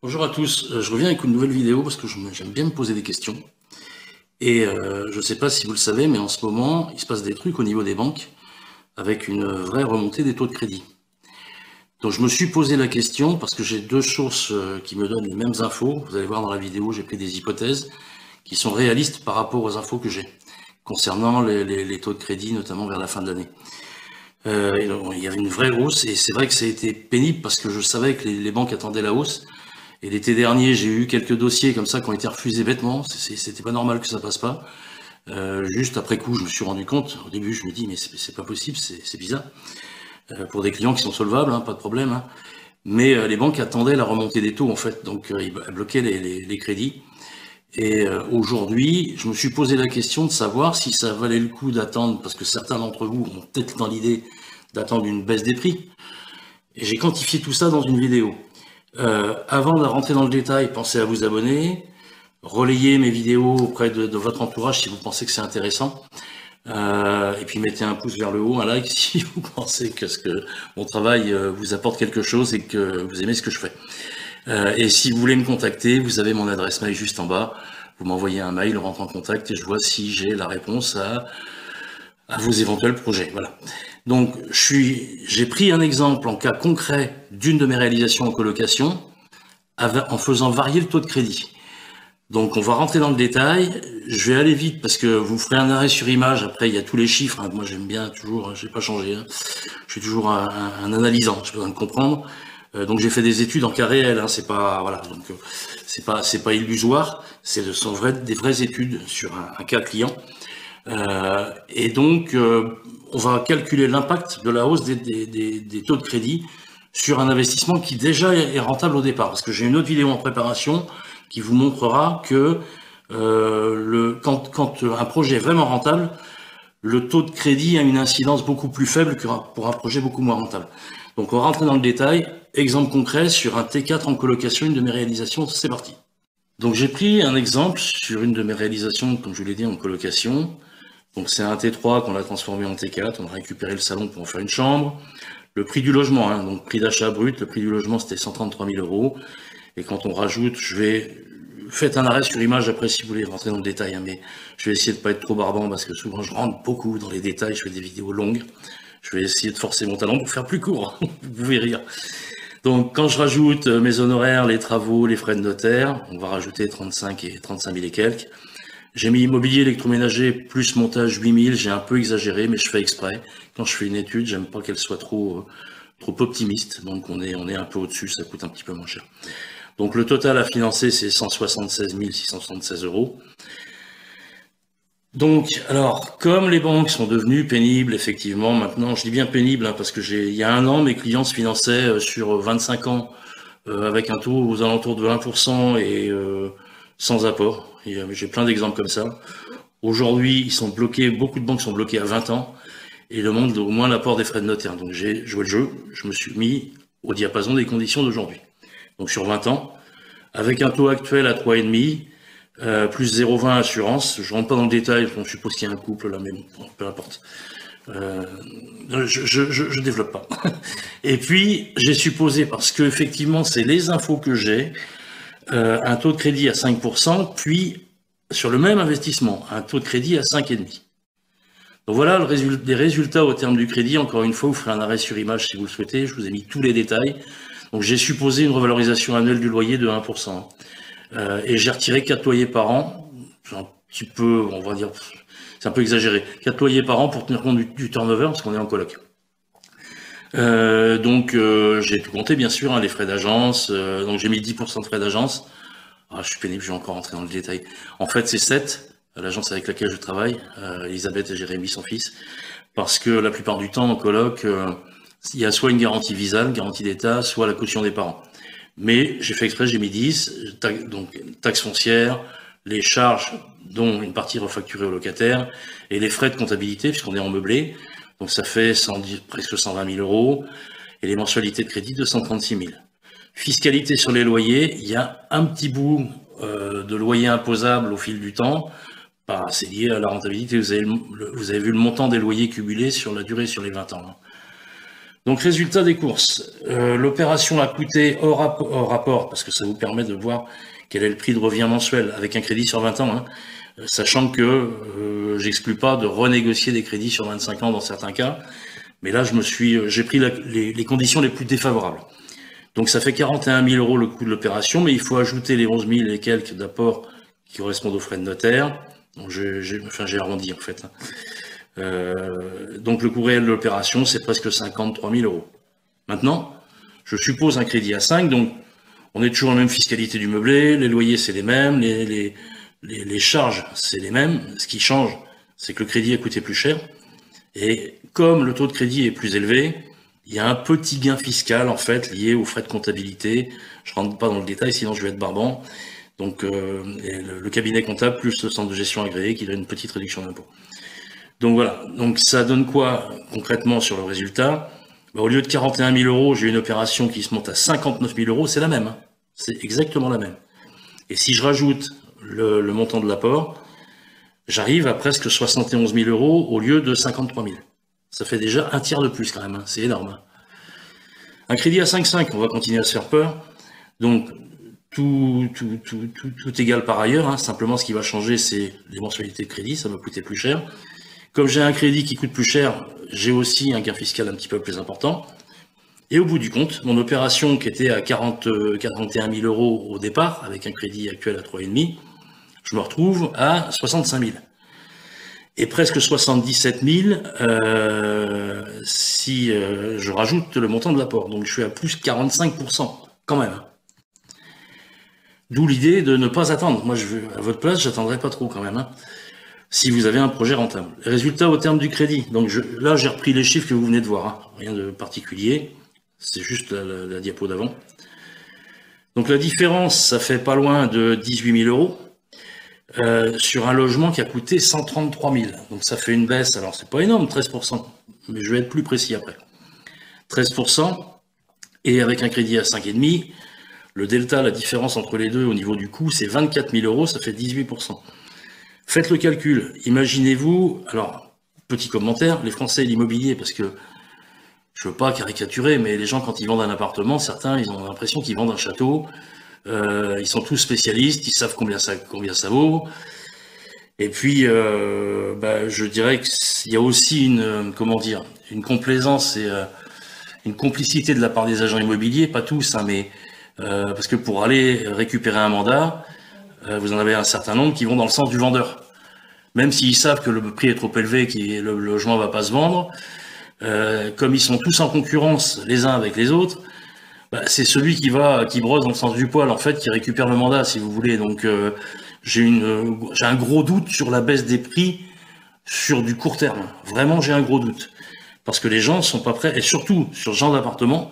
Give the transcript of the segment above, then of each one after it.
Bonjour à tous, je reviens avec une nouvelle vidéo parce que j'aime bien me poser des questions. Et je ne sais pas si vous le savez, mais en ce moment, il se passe des trucs au niveau des banques avec une vraie remontée des taux de crédit. Donc je me suis posé la question parce que j'ai deux sources qui me donnent les mêmes infos. Vous allez voir dans la vidéo, j'ai pris des hypothèses qui sont réalistes par rapport aux infos que j'ai concernant les taux de crédit, notamment vers la fin de l'année. Il y avait une vraie hausse et c'est vrai que ça a été pénible parce que je savais que les banques attendaient la hausse. Et l'été dernier, j'ai eu quelques dossiers comme ça qui ont été refusés bêtement. C'était pas normal que ça passe pas. Juste après coup, je me suis rendu compte. Au début, je me dis mais c'est pas possible, c'est bizarre. Pour des clients qui sont solvables, hein, pas de problème. Hein. Mais les banques attendaient la remontée des taux en fait, donc ils bloquaient les crédits. Et aujourd'hui, je me suis posé la question de savoir si ça valait le coup d'attendre, parce que certains d'entre vous ont peut-être dans l'idée d'attendre une baisse des prix. Et j'ai quantifié tout ça dans une vidéo. Avant de rentrer dans le détail, pensez à vous abonner, relayez mes vidéos auprès de votre entourage si vous pensez que c'est intéressant. Et puis mettez un pouce vers le haut, un like si vous pensez que mon travail vous apporte quelque chose et que vous aimez ce que je fais. Et si vous voulez me contacter, vous avez mon adresse mail juste en bas. Vous m'envoyez un mail, on rentre en contact et je vois si j'ai la réponse à vos éventuels projets. Voilà. Donc, j'ai pris un exemple en cas concret d'une de mes réalisations en colocation en faisant varier le taux de crédit. Donc, on va rentrer dans le détail. Je vais aller vite parce que vous ferez un arrêt sur image. Après, il y a tous les chiffres. Hein. Moi, j'aime bien toujours, hein, j'ai pas changé. Hein. Je suis toujours un analysant. J'ai besoin de comprendre. Donc, j'ai fait des études en cas réel. Hein. C'est pas, voilà. Donc, c'est pas illusoire. Ce sont des vraies études sur un cas client. Et donc, on va calculer l'impact de la hausse des taux de crédit sur un investissement qui déjà est rentable au départ. Parce que j'ai une autre vidéo en préparation qui vous montrera que quand un projet est vraiment rentable, le taux de crédit a une incidence beaucoup plus faible que pour un projet beaucoup moins rentable. Donc on va rentrer dans le détail. Exemple concret sur un T4 en colocation, une de mes réalisations, c'est parti. Donc j'ai pris un exemple sur une de mes réalisations, comme je vous l'ai dit, en colocation. Donc c'est un T3 qu'on a transformé en T4, on a récupéré le salon pour en faire une chambre. Le prix du logement, hein, donc prix d'achat brut, le prix du logement c'était 133 000 euros. Et quand on rajoute, faites un arrêt sur image après si vous voulez rentrer dans le détail, hein, mais je vais essayer de pas être trop barbant parce que souvent je rentre beaucoup dans les détails, je fais des vidéos longues. Je vais essayer de forcer mon talent pour faire plus court, vous pouvez rire. Donc quand je rajoute mes honoraires, les travaux, les frais de notaire, on va rajouter 35 000 et quelques. J'ai mis immobilier électroménager plus montage 8 000, j'ai un peu exagéré, mais je fais exprès. Quand je fais une étude, j'aime pas qu'elle soit trop optimiste, donc on est un peu au-dessus, ça coûte un petit peu moins cher. Donc le total à financer, c'est 176 676 euros. Donc, alors, comme les banques sont devenues pénibles, effectivement, maintenant, je dis bien pénibles, hein, parce que il y a un an, mes clients se finançaient sur 25 ans avec un taux aux alentours de 1% et sans apport. J'ai plein d'exemples comme ça. Aujourd'hui, ils sont bloqués, beaucoup de banques sont bloquées à 20 ans et demandent au moins l'apport des frais de notaire. Donc j'ai joué le jeu, je me suis mis au diapason des conditions d'aujourd'hui. Donc sur 20 ans, avec un taux actuel à 3,5, plus 0,20 assurance, je rentre pas dans le détail, on suppose qu'il y a un couple là, mais bon, peu importe. Je développe pas. Et puis j'ai supposé, parce que effectivement c'est les infos que j'ai, un taux de crédit à 5%, puis sur le même investissement, un taux de crédit à 5,5%. Donc voilà les résultats au terme du crédit. Encore une fois, vous ferez un arrêt sur image si vous le souhaitez. Je vous ai mis tous les détails. Donc j'ai supposé une revalorisation annuelle du loyer de 1%. Et j'ai retiré 4 loyers par an. C'est un petit peu, on va dire, c'est un peu exagéré. 4 loyers par an pour tenir compte du turnover, parce qu'on est en coloc. Donc j'ai tout compté, bien sûr, hein, les frais d'agence. Donc j'ai mis 10% de frais d'agence. Ah, je suis pénible, je vais encore rentrer dans le détail. En fait, c'est 7, l'agence avec laquelle je travaille, Elisabeth et Jérémy, son fils, parce que la plupart du temps, en coloc, il y a soit une garantie Visale, garantie d'État, soit la caution des parents. Mais j'ai fait exprès, j'ai mis 10, donc taxe foncière, les charges dont une partie refacturée au locataire, et les frais de comptabilité, puisqu'on est en meublé, donc ça fait presque 120 000 euros, et les mensualités de crédit de 136 000. Fiscalité sur les loyers, il y a un petit bout de loyer imposable au fil du temps. C'est lié à la rentabilité. Vous avez vu le montant des loyers cumulés sur la durée, sur les 20 ans. Donc résultat des courses, l'opération a coûté hors rapport, parce que ça vous permet de voir quel est le prix de revient mensuel avec un crédit sur 20 ans, hein, sachant que j'exclus pas de renégocier des crédits sur 25 ans dans certains cas, mais là j'ai pris les conditions les plus défavorables. Donc ça fait 41 000 € le coût de l'opération, mais il faut ajouter les 11 000 et quelques d'apport qui correspondent aux frais de notaire. Donc j'ai arrondi en fait. Donc le coût réel de l'opération, c'est presque 53 000 €. Maintenant, je suppose un crédit à 5, donc on est toujours en même fiscalité du meublé, les loyers c'est les mêmes, les charges c'est les mêmes. Ce qui change, c'est que le crédit a coûté plus cher. Et comme le taux de crédit est plus élevé, il y a un petit gain fiscal en fait lié aux frais de comptabilité. Je rentre pas dans le détail, sinon je vais être barbant. Donc le cabinet comptable plus le centre de gestion agréé qui donne une petite réduction d'impôt. Donc voilà, donc ça donne quoi concrètement sur le résultat? Au lieu de 41 000 €, j'ai une opération qui se monte à 59 000 €, c'est la même, hein. C'est exactement la même. Et si je rajoute le montant de l'apport, j'arrive à presque 71 000 € au lieu de 53 000. Ça fait déjà un tiers de plus quand même, hein. C'est énorme, hein. Un crédit à 5,5, on va continuer à se faire peur. Donc tout égal par ailleurs, hein. Simplement ce qui va changer, c'est les mensualités de crédit, ça va coûter plus cher. Comme j'ai un crédit qui coûte plus cher, j'ai aussi un gain fiscal un petit peu plus important. Et au bout du compte, mon opération qui était à 41 000 € au départ, avec un crédit actuel à 3,5, je me retrouve à 65 000. Et presque 77 000 si je rajoute le montant de l'apport. Donc je suis à plus 45% quand même. D'où l'idée de ne pas attendre. Moi, à votre place, j'attendrai pas trop quand même, hein, si vous avez un projet rentable. Résultat au terme du crédit. Donc là, j'ai repris les chiffres que vous venez de voir, hein. Rien de particulier. C'est juste la diapo d'avant. Donc la différence, ça fait pas loin de 18 000 € sur un logement qui a coûté 133 000. Donc ça fait une baisse. Alors c'est pas énorme, 13%, mais je vais être plus précis après. 13%, et avec un crédit à 5,5, le delta, la différence entre les deux au niveau du coût, c'est 24 000 €, ça fait 18%. Faites le calcul, imaginez-vous, alors, petit commentaire, les Français et l'immobilier, parce que je veux pas caricaturer, mais les gens, quand ils vendent un appartement, certains, ils ont l'impression qu'ils vendent un château, ils sont tous spécialistes, ils savent combien ça vaut, et puis, je dirais qu'il y a aussi une complaisance et une complicité de la part des agents immobiliers, pas tous, hein, mais parce que pour aller récupérer un mandat, vous en avez un certain nombre qui vont dans le sens du vendeur. Même s'ils savent que le prix est trop élevé, que le logement va pas se vendre, comme ils sont tous en concurrence les uns avec les autres, c'est celui qui brosse dans le sens du poil, en fait, qui récupère le mandat, si vous voulez. Donc j'ai un gros doute sur la baisse des prix sur du court terme. Vraiment, j'ai un gros doute. Parce que les gens sont pas prêts, et surtout sur ce genre d'appartement,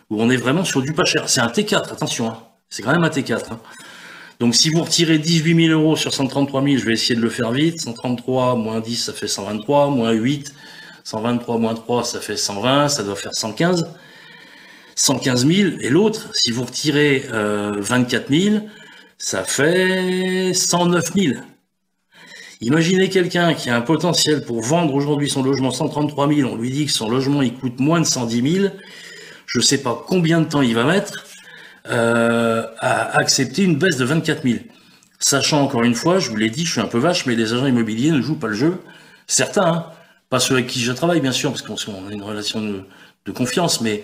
où on est vraiment sur du pas cher. C'est un T4, attention, hein. C'est quand même un T4, hein. Donc si vous retirez 18 000 € sur 133 000, je vais essayer de le faire vite. 133 moins 10, ça fait 123, moins 8, 123 moins 3, ça fait 120, ça doit faire 115. 115 000, et l'autre, si vous retirez 24 000, ça fait 109 000. Imaginez quelqu'un qui a un potentiel pour vendre aujourd'hui son logement 133 000, on lui dit que son logement il coûte moins de 110 000, je ne sais pas combien de temps il va mettre à accepter une baisse de 24 000. Sachant encore une fois, je vous l'ai dit, je suis un peu vache, mais les agents immobiliers ne jouent pas le jeu. Certains, hein, pas ceux avec qui je travaille bien sûr, parce qu'on a une relation de confiance, mais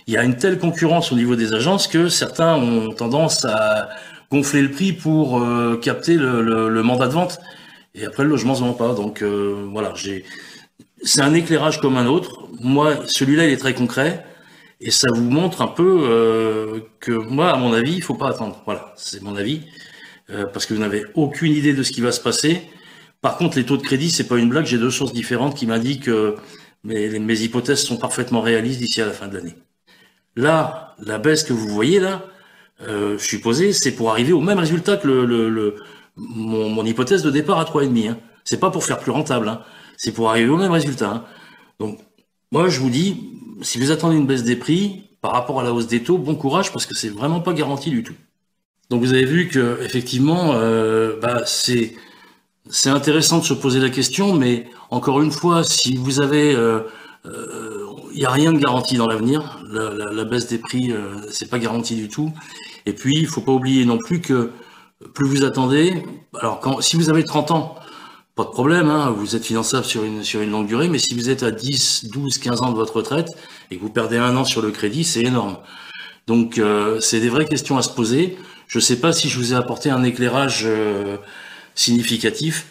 il y a une telle concurrence au niveau des agences que certains ont tendance à gonfler le prix pour capter le mandat de vente. Et après, le logement ne se vend pas. Donc voilà, c'est un éclairage comme un autre. Moi, celui-là, il est très concret. Et ça vous montre un peu que moi, à mon avis, il ne faut pas attendre. Voilà, c'est mon avis. Parce que vous n'avez aucune idée de ce qui va se passer. Par contre, les taux de crédit, c'est pas une blague. J'ai deux sources différentes qui m'indiquent que mes hypothèses sont parfaitement réalistes d'ici à la fin de l'année. Là, la baisse que vous voyez là, supposée, c'est pour arriver au même résultat que mon hypothèse de départ à 3,5. Hein. C'est pas pour faire plus rentable, hein. C'est pour arriver au même résultat. Hein. Donc, moi, je vous dis, si vous attendez une baisse des prix par rapport à la hausse des taux, bon courage parce que c'est vraiment pas garanti du tout. Donc, vous avez vu que effectivement, c'est intéressant de se poser la question, mais encore une fois, si vous avez il n'y a rien de garanti dans l'avenir. La baisse des prix, c'est pas garanti du tout. Et puis, il faut pas oublier non plus que plus vous attendez, alors si vous avez 30 ans, pas de problème, hein, vous êtes finançable sur une longue durée, mais si vous êtes à 10, 12, 15 ans de votre retraite et que vous perdez 1 an sur le crédit, c'est énorme. Donc, c'est des vraies questions à se poser. Je ne sais pas si je vous ai apporté un éclairage significatif.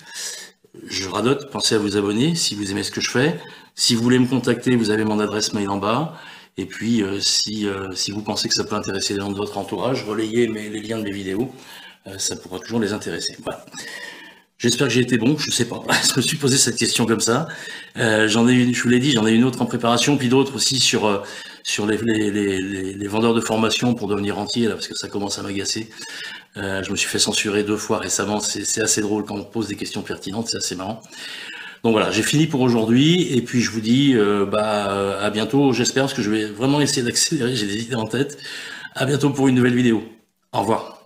Je radote, pensez à vous abonner si vous aimez ce que je fais. Si vous voulez me contacter, vous avez mon adresse mail en bas. Et puis, si vous pensez que ça peut intéresser les gens de votre entourage, relayez les liens de mes vidéos. Ça pourra toujours les intéresser. Voilà. J'espère que j'ai été bon, je sais pas. Je me suis posé cette question comme ça. Je vous l'ai dit, j'en ai une autre en préparation, puis d'autres aussi sur les vendeurs de formation pour devenir rentier, là, parce que ça commence à m'agacer. Je me suis fait censurer 2 fois récemment. C'est assez drôle quand on pose des questions pertinentes, c'est assez marrant. Donc voilà, j'ai fini pour aujourd'hui, et puis je vous dis à bientôt, j'espère, parce que je vais vraiment essayer d'accélérer, j'ai des idées en tête. À bientôt pour une nouvelle vidéo. Au revoir.